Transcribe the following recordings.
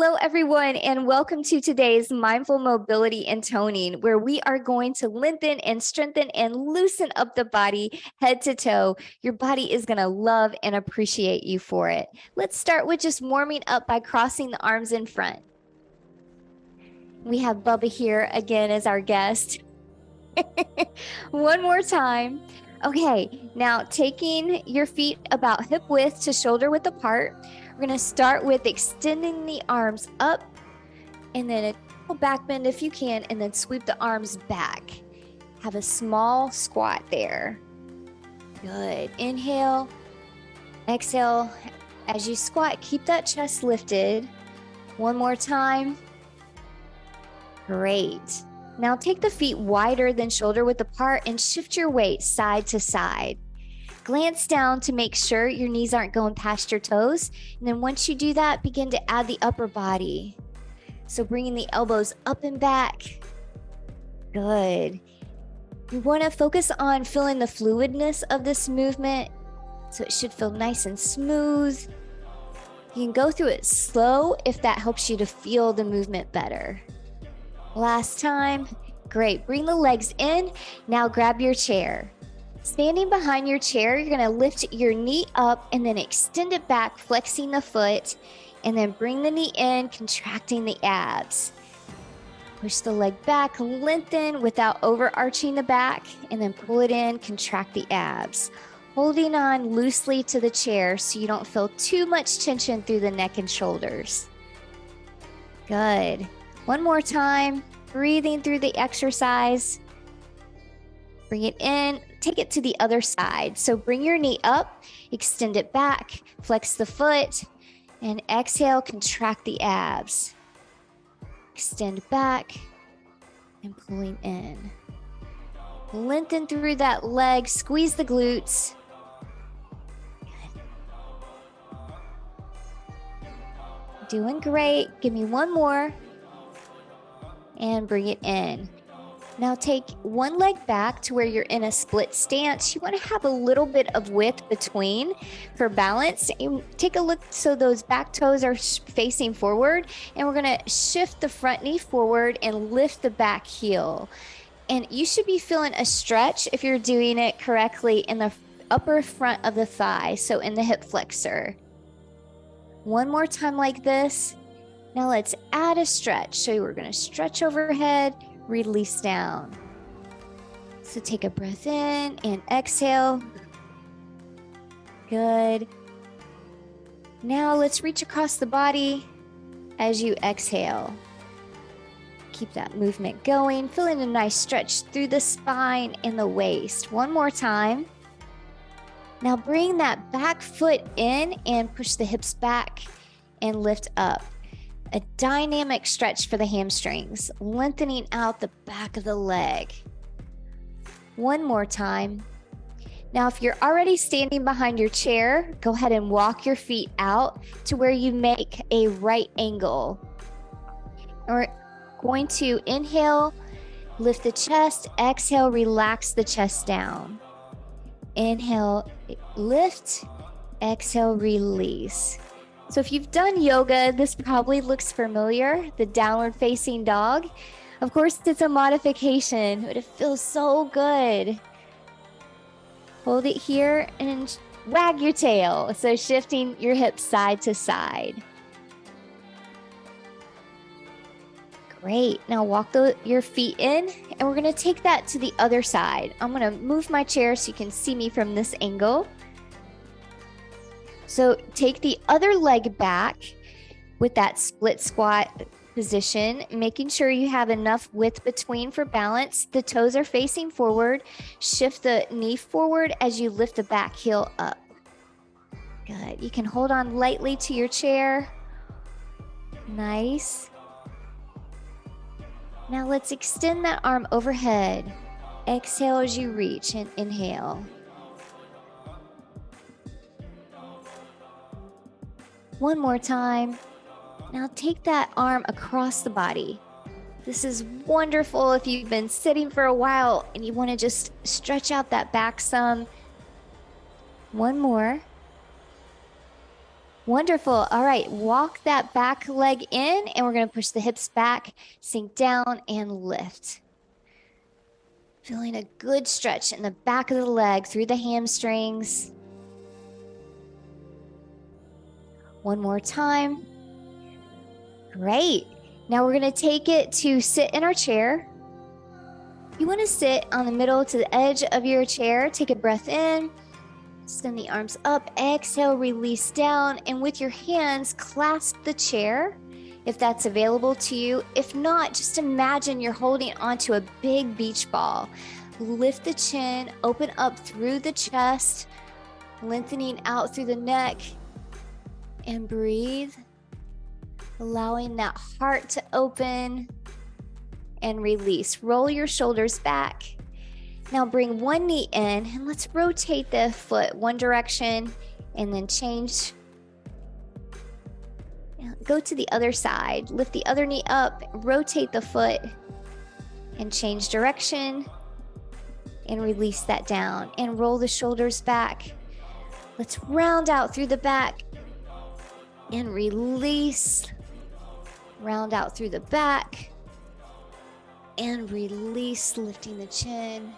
Hello, everyone, and welcome to today's Mindful Mobility and Toning, where we are going to lengthen and strengthen and loosen up the body head to toe. Your body is going to love and appreciate you for it. Let's start with just warming up by crossing the arms in front. We have Bubba here again as our guest. One more time. Okay, now taking your feet about hip width to shoulder width apart. We're going to start with extending the arms up and then a back bend if you can, and then sweep the arms back. Have a small squat there. Good. Inhale, exhale. As you squat, keep that chest lifted. One more time. Great. Now take the feet wider than shoulder width apart and shift your weight side to side. Glance down to make sure your knees aren't going past your toes. And then once you do that, begin to add the upper body. So bringing the elbows up and back. Good. You want to focus on feeling the fluidness of this movement. So it should feel nice and smooth. You can go through it slow if that helps you to feel the movement better. Last time. Great. Bring the legs in. Now grab your chair. Standing behind your chair, you're going to lift your knee up and then extend it back, flexing the foot, and then bring the knee in, contracting the abs. Push the leg back, lengthen without overarching the back, and then pull it in, contract the abs. Holding on loosely to the chair so you don't feel too much tension through the neck and shoulders. Good. One more time, breathing through the exercise. Bring it in, take it to the other side. So bring your knee up, extend it back, flex the foot, and exhale, contract the abs. Extend back and pulling in. Lengthen through that leg, squeeze the glutes. Good. Doing great. Give me one more. And bring it in. Now take one leg back to where you're in a split stance. You want to have a little bit of width between for balance. And take a look so those back toes are facing forward. And we're going to shift the front knee forward and lift the back heel. And you should be feeling a stretch if you're doing it correctly in the upper front of the thigh, so in the hip flexor. One more time like this. Now let's add a stretch. So we're going to stretch overhead, release down. So take a breath in and exhale. Good. Now let's reach across the body as you exhale. Keep that movement going, feeling a nice stretch through the spine and the waist. One more time. Now bring that back foot in and push the hips back and lift up. A dynamic stretch for the hamstrings, lengthening out the back of the leg. One more time. Now, if you're already standing behind your chair, go ahead and walk your feet out to where you make a right angle. And we're going to inhale, lift the chest, exhale, relax the chest down. Inhale, lift, exhale, release. So if you've done yoga, this probably looks familiar, the downward facing dog. Of course, it's a modification, but it feels so good. Hold it here and wag your tail. So shifting your hips side to side. Great. Now walk your feet in, and we're going to take that to the other side. I'm going to move my chair so you can see me from this angle. So take the other leg back with that split squat position, making sure you have enough width between for balance. The toes are facing forward. Shift the knee forward as you lift the back heel up. Good. You can hold on lightly to your chair. Nice. Now let's extend that arm overhead. Exhale as you reach and inhale. One more time. Now take that arm across the body. This is wonderful if you've been sitting for a while and you want to just stretch out that back some. One more. Wonderful. All right, walk that back leg in, and we're going to push the hips back, sink down, and lift. Feeling a good stretch in the back of the leg through the hamstrings. One more time. Great. Now we're going to take it to sit in our chair. You want to sit on the middle to the edge of your chair. Take a breath in. Send the arms up. Exhale, release down. And with your hands, clasp the chair if that's available to you. If not, just imagine you're holding onto a big beach ball. Lift the chin, open up through the chest, lengthening out through the neck, and breathe. Allowing that heart to open and release. Roll your shoulders back. Now bring one knee in and let's rotate the foot one direction and then change. Go to the other side. Lift the other knee up, rotate the foot and change direction and release that down and roll the shoulders back. Let's round out through the back and release. Round out through the back and release, lifting the chin.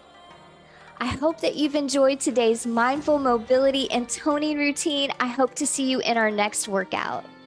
I hope that you've enjoyed today's mindful mobility and toning routine. I hope to see you in our next workout.